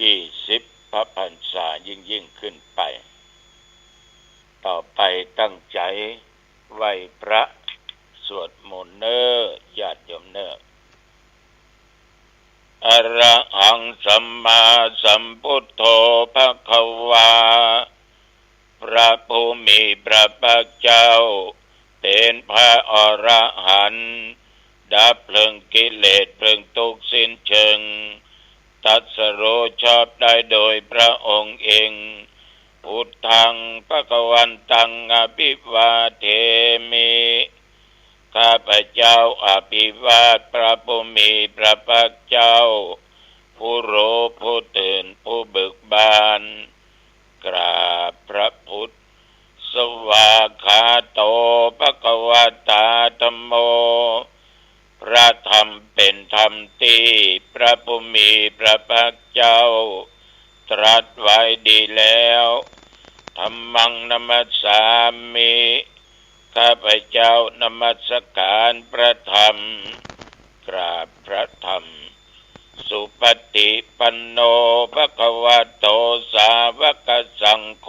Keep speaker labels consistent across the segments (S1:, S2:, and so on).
S1: 20 พระพรรษายิ่งขึ้นไปต่อไปตั้งใจไหว้พระสวดมนต์เน้อญาติโยมเน้ออะระหังสัมมาสัมพุทโธภควาพระผู้มีพระภาคเจ้าเป็นพระอรหันต์ดับเพลิงกิเลสเพลิงทุกข์สิ้นเชิงตรัสรู้ชอบได้โดยพระองค์เองพุทธังภวันตังอภิวาเทมิข้าพเจ้าอภิวาทพระผู้มีพระภาคเจ้าผู้รู้ผู้ตื่นผู้เบิกบานกราบพระพุทธสวากขาโตภควตาธัมโมพระธรรมเป็นธรรมที่พระผู้มีพระภาคเจ้าตรัสไว้ดีแล้วธัมมังนัมมัสสามิข้าพเจ้านมัสการพระธรรมกราบพระธรรมสุปฏิปันโนภควโตสาวกสังโฆ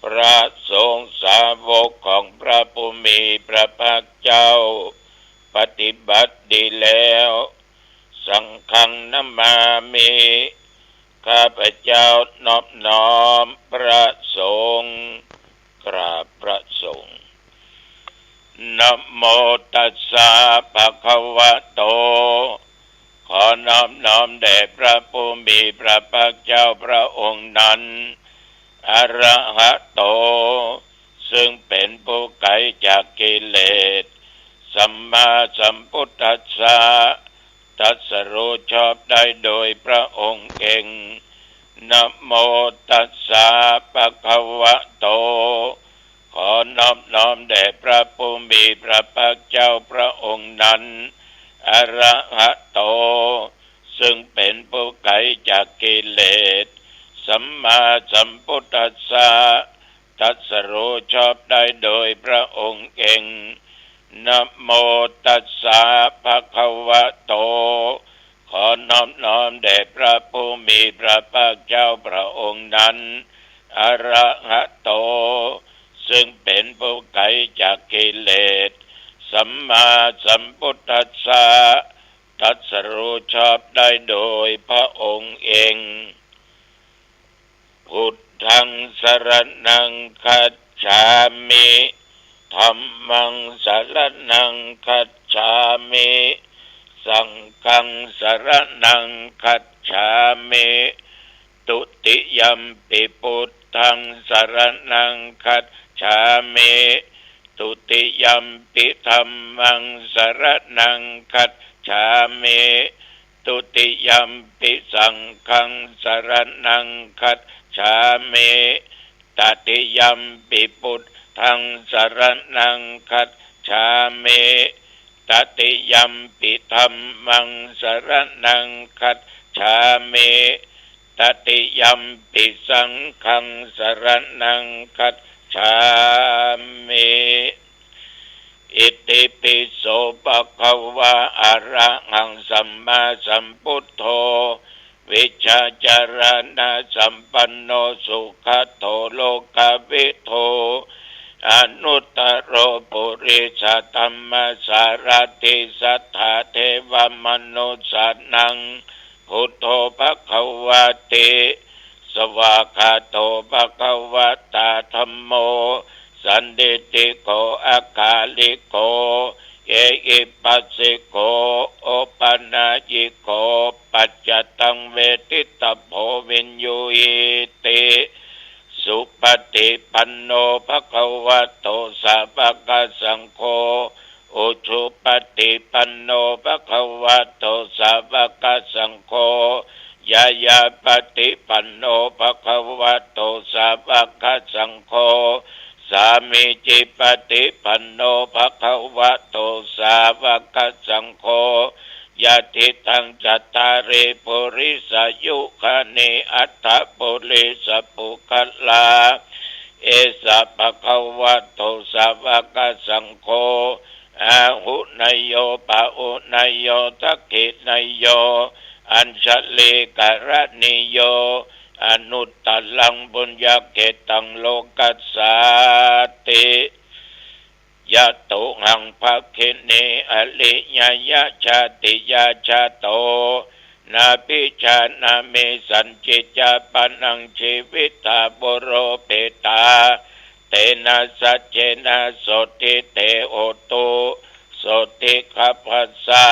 S1: พระสงฆ์สาวกของพระผู้มีพระภาคเจ้าปฏิบัติดีแล้วสังฆังนัมมามิข้าพเจ้านอบน้อมพระสงฆ์กราบพระสงฆ์นะโมตัสสะภะคะวะโตขอนอบน้อมแด่พระผู้มีพระภาคเจ้าพระองค์นั้นอะระหะโตซึ่งเป็นผู้ไกลจากกิเลสสัมมาสัมพุทธัสสะตรัสรู้ชอบได้โดยพระองค์เองนะโมตัสสะภะคะวะโตขอนอบน้อมแด่พระผู้มีพระภาคเจ้าพระองค์นั้นอะระหะโตซึ่งเป็นผู้ไกลจากกิเลสสัมมาสัมพุทธัสสะตรัสรู้ชอบได้โดยพระองค์เองนะโมตัสสะภะคะวะโตขอนอบน้อมแด่พระผู้มีพระภาคเจ้าพระองค์นั้นอะระหะโตซึ่งเป็นผู้ไกลจากกิเลสสัมมาสัมพุทธัสสะตรัสรู้ชอบได้โดยพระองค์เองพุทธังสรณังคัจฉามิธัมมังสรณังคัจฉามิสังฆังสรณังคัจฉามิตุติยัมปิพุทธังสรณังคัจฉามิตุติยัมปิธัมมังสรณังคัจฉามิตุติยัมปิสังฆังสรณังคัจฉามิตติยัมปิพุทธังสรณังคัจฉามิตติยัมปิธัมมังสรณังคัจฉามิตติยัมปิสังฆังสรณังคัจฉามิอิติปิโสภะคะวะอะระหังสัมมาสัมพุทโธวิชชาจารณะสัมปันโนสุขโตโลกวิโทอนุตตโรปุริสธัมมสารติสัทธาเทวมนุสสานังพุทโธภควติสวากขาโตภควตาธัมโมสันติติโกอาคาลิโกเอหิปัสสิโกโอปัญญิโกปัจจตังเวทิตโพวินยูหิติสุปฏิปันโนภควโตสาวกสังโฆอุชุปฏิปันโนภควโตสาวกสังโฆยายาปฏิปันโนภควโตสาวกสังโฆสามิจิปฏิปันโนภควโตสาวกสังโฆยะติตังจัตตาริปุริสยุคานิอัตถปุริสปุคัลลาเอสะภควโตสาวกสังโฆอาหุนยโยปะอุนยโยทักขินยโย อัญชลีกรณิโยอนุตตลังบุญญาเกตังโลกัสสาติยะตุหังภคินีอลิยยะชาติยาชาโตนาภิชานามิสัญจิจาปนังชีวิตาบุโรเปตาเตนะสัจเจนะโสติเตโอตุโสติขัพพสะ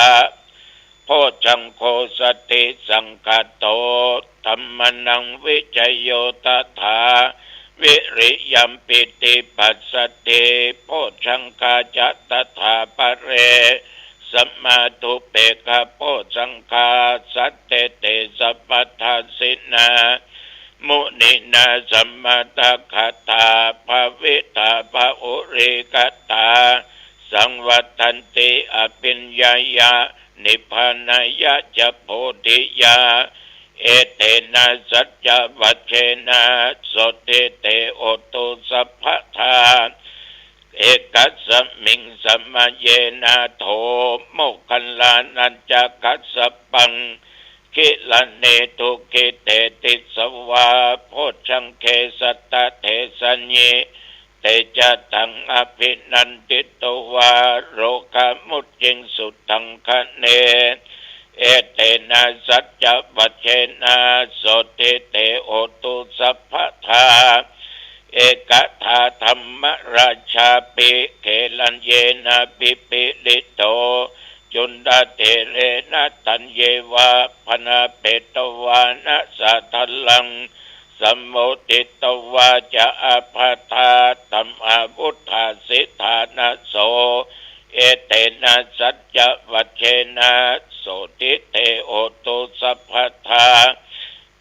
S1: โพชังโคสติสังกัตโตธัมมนังวิจโยตถาวิริยัมปิติปัสสติโพชังคาจัตถาปะเรสัมมาทุเปกะโพชังคาสัตเตเตสัพพทัสสินามุนินาสัมมาตคตาภวิตาภอุริกตาสังวัตันติอภิญญายะนิพพานายะจะโพธิยาเอเตนะสัจจวัชเชนะโสติเตโอตุสัพพทาเอกัสสมิงสัมมาเยนะโทโมคคัลลานัญจกัสสปังกิลเนตุกิเตติสวาโพชังเคสัตตเทสัญญิเตจตังอภินันติตวาโรกามุจจิงสุตังคะเนเอเตนะสัจจวัชเชนะโสติเตโอตุสัพพทาเอกทาธรรมราชาปิเขลัญเยนะปิปิลิโตจุนดาเตเรนะตัญเยวะพนาเปตวานะสัทลังสัมโมติตวาจะอาภาธาตัมอาวุธาสิทานะโสเอเตนะสัจจวัชเชนะโสติเตโอตุสัพพทา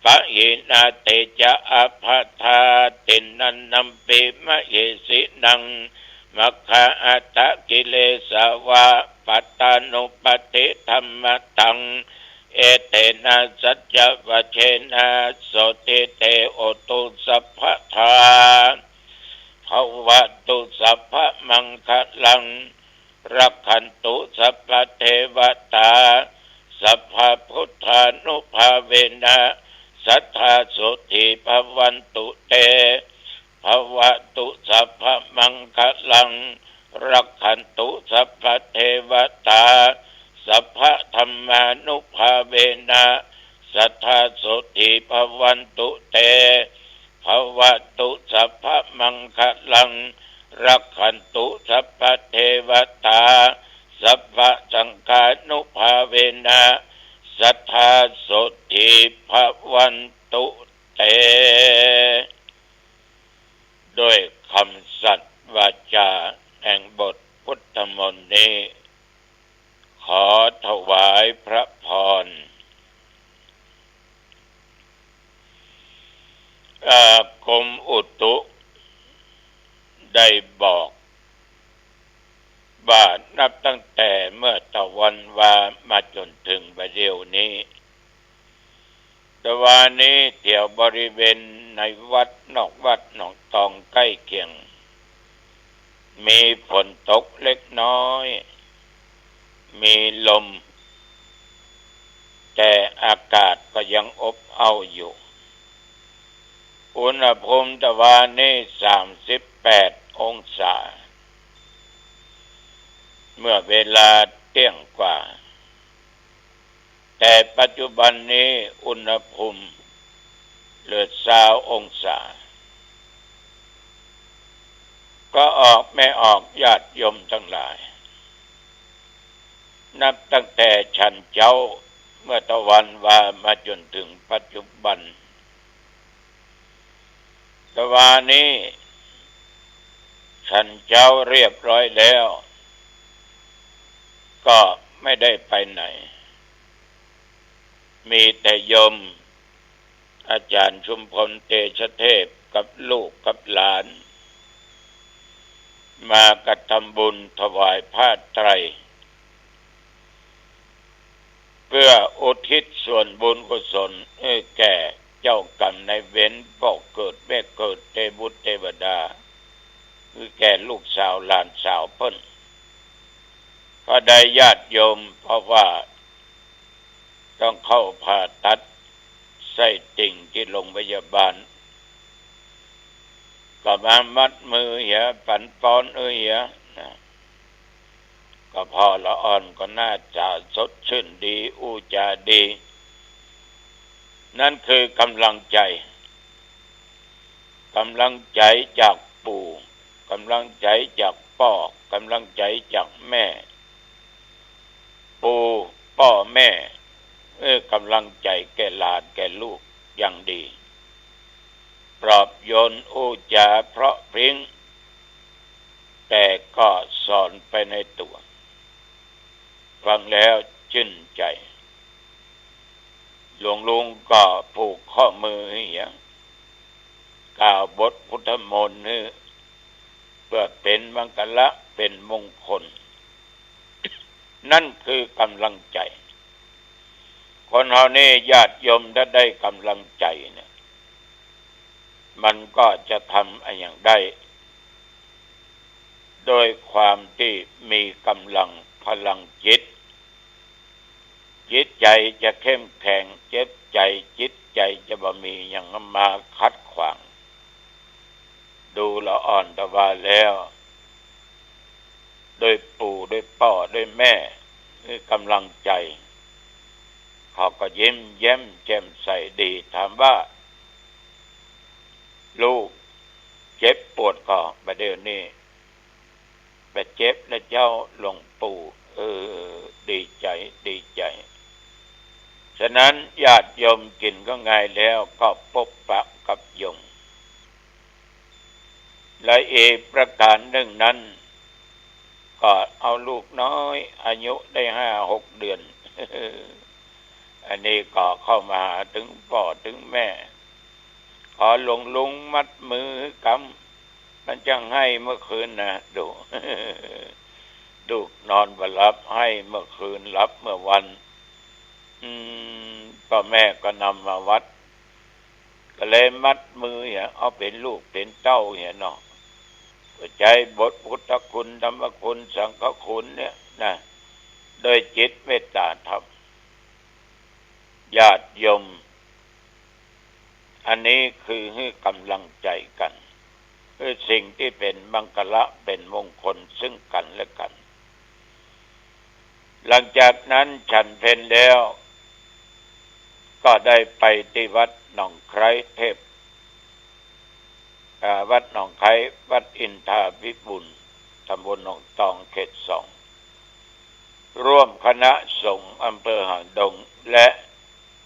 S1: ปะหินาเตจะอาภาธาตินันนัมปิมะเยสินังมัคคะอัตตกิเลสวะปัตตานุปติธรรมตังเอเตนะสัจจวัชเชนะโสติเตโอตุสัพพทาภวตุสัพพมังคลังรักขันตุสัพพเทวตาสัพพพุทธานุภาเวนะสัทธาสุธีภวันตุเตภวตุสัพพมังคลังรักขันตุสัพพเทวตาสัพพธรรมานุภาเวนะสัทธาสุธีภวันตุเตภวตุสัพพมังคลังรักขันตุสัพพเทวตาสัพพสังฆานุภาเวนะสัทธาสุธีภวันตุเตด้วยคำสัตย์วาจาแห่งบทพุทธมนต์นี้ขอถวายพระพรกรมอุตุได้บอกว่านับตั้งแต่เมื่อตะวันวามาจนถึงบัดเดี๋ยวนี้ตะวันนี้แถวบริเวณในวัดนอกวัดหนองตองใกล้เคียงมีฝนตกเล็กน้อยมีลมแต่อากาศก็ยังอบอ้าวอยู่อุณหภูมิตะวันนี้38 องศาเมื่อเวลาเที่ยงกว่าแต่ปัจจุบันนี้อุณหภูมิเหลือ20 องศาก็ออกไม่ออกญาติโยมทั้งหลายนับตั้งแต่ฉันเจ้าเมื่อตะวันว่ามาจนถึงปัจจุบันตะวันนี้ฉันเจ้าเรียบร้อยแล้วก็ไม่ได้ไปไหนมีแต่โยมอาจารย์ชุมพลเตชะเทพกับลูกกับหลานมากระทำบุญถวายผ้าไตรเพื่ออุทิศส่วนบุญกุศลแก่เจ้ากรรมนายเวรพ่อเกิดแม่เกิดเทพบุตรเทวดาคือแก่ลูกสาวหลานสาวเพิ่น ก็ได้ญาติโยมเพราะว่า ต้องเข้าผ่าตัดไส้ติ่งที่โรงพยาบาลก็มามัดมือเหียปั่นป้อนเหียนะก็พอละอ่อนก็น่าจะสดชื่นดีอูจาดีนั่นคือกำลังใจจากปู่กำลังใจจากพ่อกำลังใจจากแม่ปู่พ่อแม่กำลังใจแก่หลานแก่ลูกอย่างดีปลอบโยนอู้จาเพราะพริ้งแต่ก็สอนไปในตัวฟังแล้วชื่นใจหลวงลุงก็ผูกข้อมือให้กล่าวบทพุทธมนต์เพื่อเป็นมังคละเป็นมงคลนั่นคือกำลังใจคนเฮานี่ญาติโยมถ้าได้กำลังใจเนี่ยมันก็จะทำอย่างได้โดยความที่มีกำลังพลังจิตใจจะเข้มแข็งจิตใจจะบ่มีอย่างมาคัดขวางดูละอ่อนตะวาแล้วโดยปู่โดยพ่อโดยแม่คือกำลังใจเขาก็ยิ้มแย้มแจ่มใสดีถามว่าลูกเจ็บปวดก็ประเดี๋ยวนี้ไปเจ็บแล้วเจ้าหลวงปู่ดีใจฉะนั้นญาติโยมกินก็ง่ายแล้วก็พบปะกับโยมและอีกประการหนึ่งนั้นก็เอาลูกน้อยอายุได้ 5-6 เดือน อันนี้ก็เข้ามาถึงพ่อถึงแม่ขอหลวงลุงมัดมือกำมันจังให้เมื่อคืนนะดู ดูนอนบ่หลับให้เมื่อคืนหลับเมื่อวันพ่อแม่ก็นำมาวัดก็เลยมัดมือเอาเป็นลูกเป็นเต้าเนาะใจบทพุทธคุณธรรมคุณสังฆคุณเนี่ยนะโดยจิตเมตตาธรรมญาติโยมอันนี้คือให้กำลังใจกันคือสิ่งที่เป็นมังคละเป็นมงคลซึ่งกันและกันหลังจากนั้นฉันเพลแล้วก็ได้ไปที่วัดหนองไคร้เทพวัดหนองไคร้วัดอินทาภิบุญตำบลหนองตองเขต 2ร่วมคณะสงฆ์อำเภอหางดงและ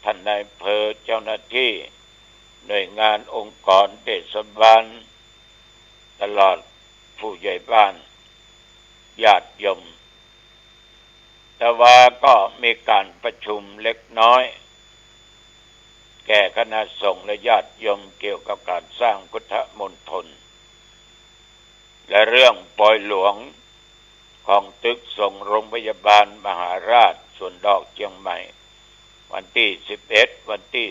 S1: ท่านนายอำเภอเจ้าหน้าที่หน่วยงานองค์กรเทศบาลตลอดผู้ใหญ่บ้านญาติโยมแต่ว่าก็มีการประชุมเล็กน้อยแก่คณะสงฆ์และญาติโยมเกี่ยวกับการสร้างพุทธมณฑลและเรื่องปล่อยหลวงของตึกส่งโรงพยาบาลมหาราชสวนดอกเชียงใหม่วันที่11วันที่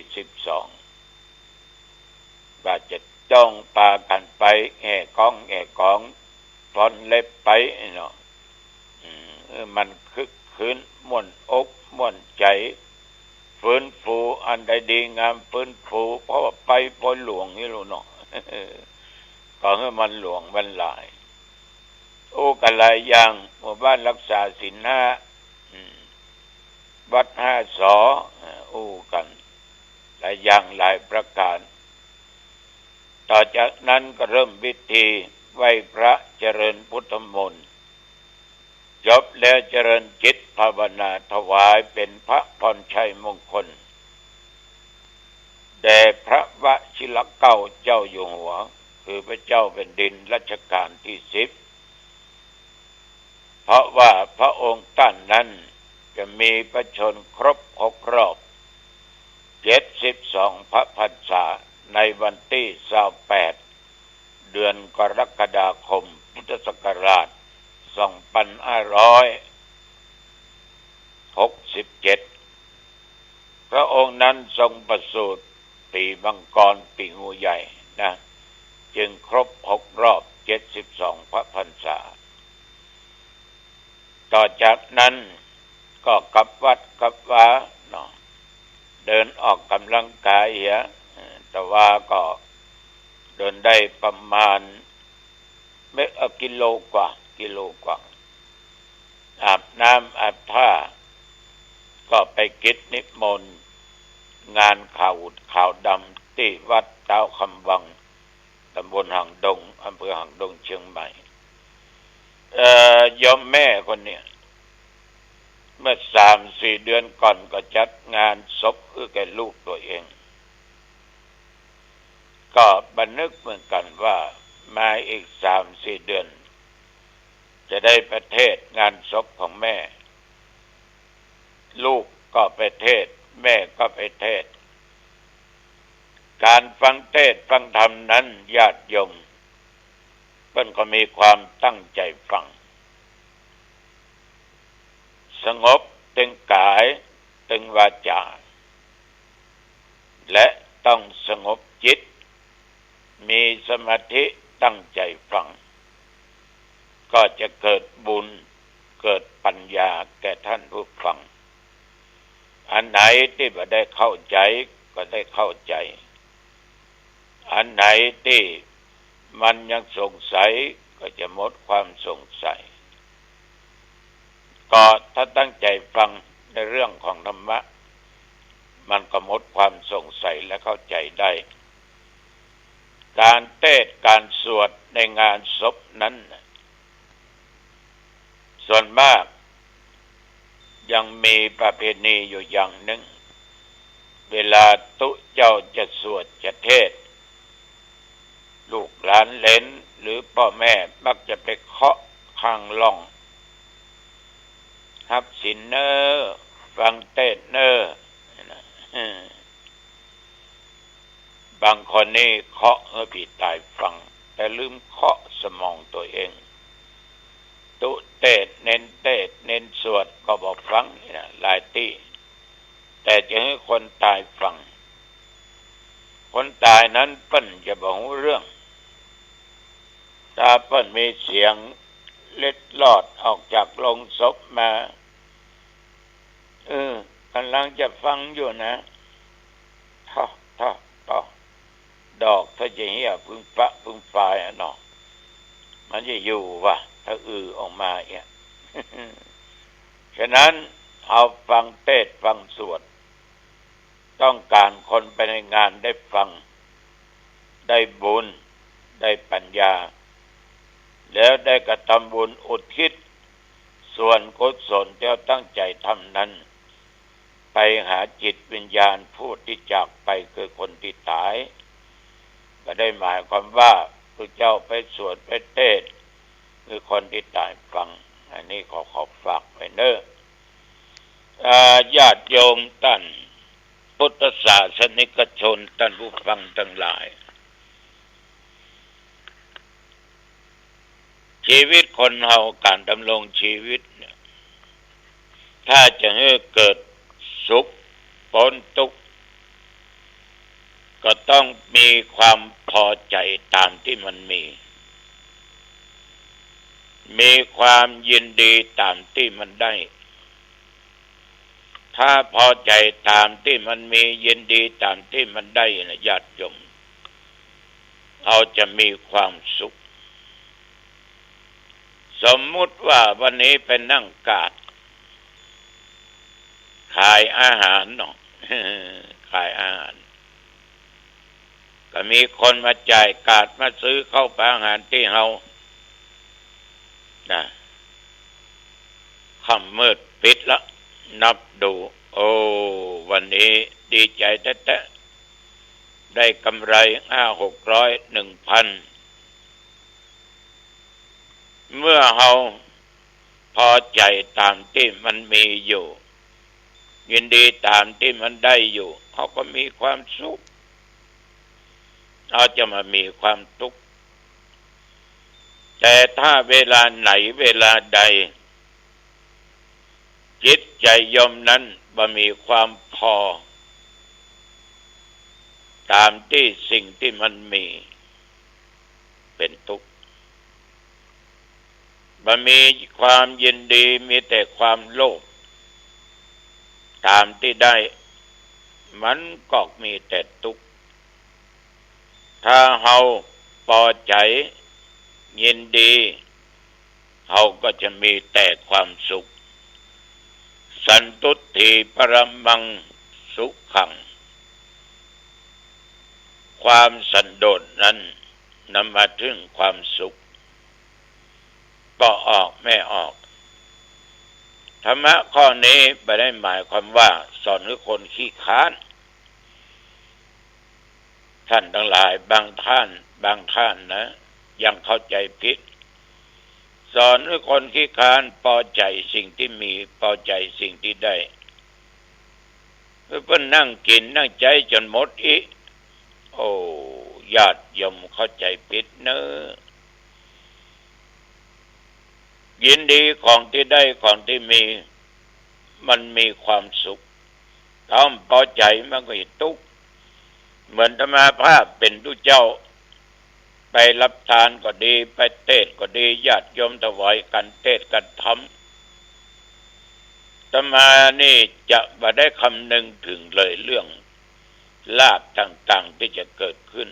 S1: 12ว่าจะจ้องปากันไปแห่กองพรเล็บไปเนาะมันคึกคืนม่วนอกม่วนใจฟื้นฟูอันใดดีงามฟื้นฟูเพราะว่าไปปล่อยหลวงนี่รู้เนาะ ก็ให้มันหลวงมันหลายกันหลายอย่างหมู่บ้านรักษาศีล 5วัด5 ศอกันหลายอย่างหลายประการต่อจากนั้นก็เริ่มพิธีไหว้พระเจริญพุทธมนต์จบแล้วเจริญจิตภาวนาถวายเป็นพระพรชัยมงคลแด่พระวชิรเกล้าเจ้าอยู่หัวคือพระเจ้าแผ่นดินรัชกาลที่ 10เพราะว่าพระองค์ท่านนั้นจะมีพระชนม์ครบ6 รอบ72 พระพรรษาในวันที่28เดือนกรกฎาคมพุทธศักราช2567พระองค์นั้นทรงประสูติปีมังกรปีงูใหญ่นะจึงครบ6 รอบ72 พระพรรษาต่อจากนั้นก็กลับวัดกลับวาเนาะ เดินออกกำลังกายแต่ว่าก็เดินได้ประมาณไม่กิโลกว่าอาบน้ำอาบท่าก็ไปกิจนิมนต์งานข่าวดำที่วัดเต้าคำวังตำบลหางดงอำเภอหางดงเชียงใหม่ยมแม่คนเนี้ยเมื่อ3-4 เดือนก่อนก็จัดงานศพแก่ลูกตัวเองก็บันทึกเหมือนกันว่ามาอีก3-4 เดือนจะได้ไปเทศงานศพของแม่ลูกก็ไปเทศแม่ก็ไปเทศการฟังเทศฟังธรรมนั้นญาติโยมเพิ่นก็มีความตั้งใจฟังสงบตึงกายตึงวาจาและต้องสงบจิตมีสมาธิตั้งใจฟังก็จะเกิดบุญเกิดปัญญาแก่ท่านผู้ฟังอันไหนที่ไม่ได้เข้าใจก็ได้เข้าใจอันไหนที่มันยังสงสัยก็จะหมดความสงสัยก็ถ้าตั้งใจฟังในเรื่องของธรรมะมันก็หมดความสงสัยและเข้าใจได้การเทศน์การสวดในงานศพนั้นส่วนมากยังมีประเพณีอยู่อย่างหนึ่งเวลาตุเจ้าจะสวดจะเทศน์ลูกหลานเหลนหรือพ่อแม่มักจะไปเคาะข้างล่องฮับสินเนอร์ฟังเทศน์เนอร์บางคนนี่เคาะให้ผีตายฟังแต่ลืมเคาะสมองตัวเองตุเทศน์เน้นสวดก็บอกฟังหลายที่แต่จะให้คนตายฟังคนตายนั้นเปิ้นจะบอกเรื่องถ้าเปิ้นมีเสียงเล็ดลอดออกจากโลงศพมากำลังจะฟังอยู่นะท่อดอกถ้าจะเหี้ยพึ่งฝ่ายเนาะมันจะอยู่ว่ะถ้าออกมาฉะนั้นเอาฟังเทศน์ฟังสวดต้องการคนไปในงานได้ฟังได้บุญได้ปัญญาแล้วได้กระทำบุญอุทิศส่วนกุศลที่เราตั้งใจทำนั้นไปหาจิตวิญญาณผู้ที่จากไปคือคนที่ตายก็ได้หมายความว่าพระเจ้าไปสวดไปเทศน์คือคนที่ตายฟังอันนี้ขอฝากไว้เนอะญาติโยมท่านพุทธศาสนิกชนท่านผู้ฟังทั้งหลายชีวิตคนเฮาการดำรงชีวิตเนี่ยถ้าจะให้เกิดสุขพ้นทุกข์ก็ต้องมีความพอใจตามที่มันมีความยินดีตามที่มันได้ถ้าพอใจตามที่มันมียินดีตามที่มันได้นะญาติโยมเราจะมีความสุขสมมุติว่าวันนี้เป็นนั่งกาดขายอาหารเนาะ ขายอาหารก็มีคนมาจ่ายกาดมาซื้อเข้าไปอาหารที่เฮานะค่ำมืดปิดละนับดูโอ้วันนี้ดีใจแท้ๆได้กำไร500-600 1,000เมื่อเฮาพอใจตามที่มันมีอยู่ยินดีตามที่มันได้อยู่เขาก็มีความสุขเราจะมามีความทุกข์แต่ถ้าเวลาไหนเวลาใดจิตใจยมนั้นบ่มีความพอตามที่สิ่งที่มันมีเป็นทุกข์บ่มีความยินดีมีแต่ความโลภตามที่ได้ มันก็มีแต่ทุกข์ถ้าเฮาพอใจยินดีเฮาก็จะมีแต่ความสุขสันตุติปรมังสุขังความสันโดษนั้นนำมาถึงความสุขก็ออกไม่ออกธรรมะข้อนี้ไม่ได้หมายความว่าสอนให้คนขี้ค้านท่านทั้งหลายบางท่านนะยังเข้าใจผิดสอนให้คนขี้ค้านพอใจสิ่งที่มีพอใจสิ่งที่ได้เพื่อนนั่งกินนั่งใจจนหมดอีโอ้ญาติโยมเข้าใจผิดเนอะยินดีของที่ได้ของที่มีมันมีความสุขถ้าพอใจมันก็ทุกข์เหมือนธรรมภาพเป็นผู้เจ้าไปรับทานก็ดีไปเทศก็ดีญาติโยมถวายกันเทศกันธรรมธรรมานี่จะบ่ได้คำนึงถึงเลยเรื่องลาภต่างๆที่จะเกิดขึ้น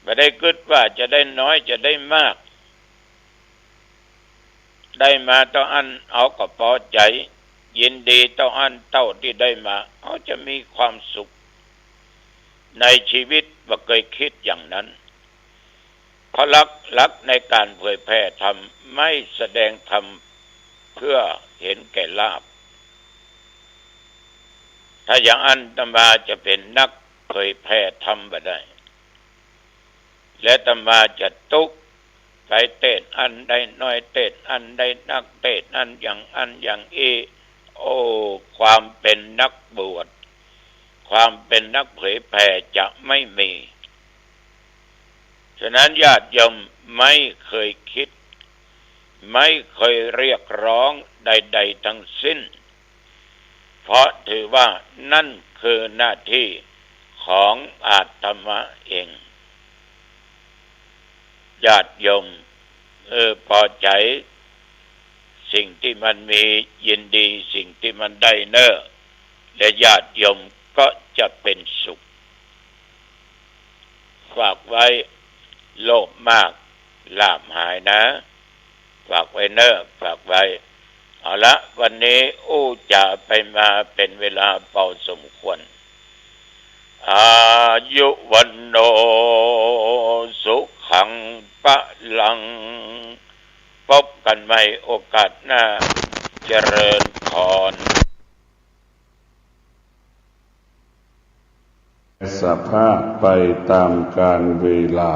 S1: บ่ได้คิดว่าจะได้น้อยจะได้มากได้มาต้องอันเอาก็พอใจยินดีต้องอันเท่าที่ได้มาเขาจะมีความสุขในชีวิตบ่เคยคิดอย่างนั้นเพราะลักในการเผยแพร่ธรรมไม่แสดงธรรมเพื่อเห็นแก่ลาภถ้าอย่างอันตมาจะเป็นนักเผยแพร่ธรรมบ่ได้และตมาจะตุกไปเทศอันใดน้อยเทศอันใดนักเทศอันอย่างอีโอ้ความเป็นนักบวชความเป็นนักเผยแผ่จะไม่มีฉะนั้นญาติโยมไม่เคยคิดไม่เคยเรียกร้องใดๆทั้งสิ้นเพราะถือว่านั่นคือหน้าที่ของอาตมาเองญาติโยมพอใจสิ่งที่มันมียินดีสิ่งที่มันได้เนอและญาติโยมก็จะเป็นสุขฝากไว้โลภมากลาภหายนะฝากไว้เนอฝากไว้เอาละวันนี้จะไปมาเป็นเวลาพอสมควรอายุวันโนสุขังปะลังพบกันใหม่โอกาสหน้าเจริญพร
S2: สภาพไปตามกาลเวลา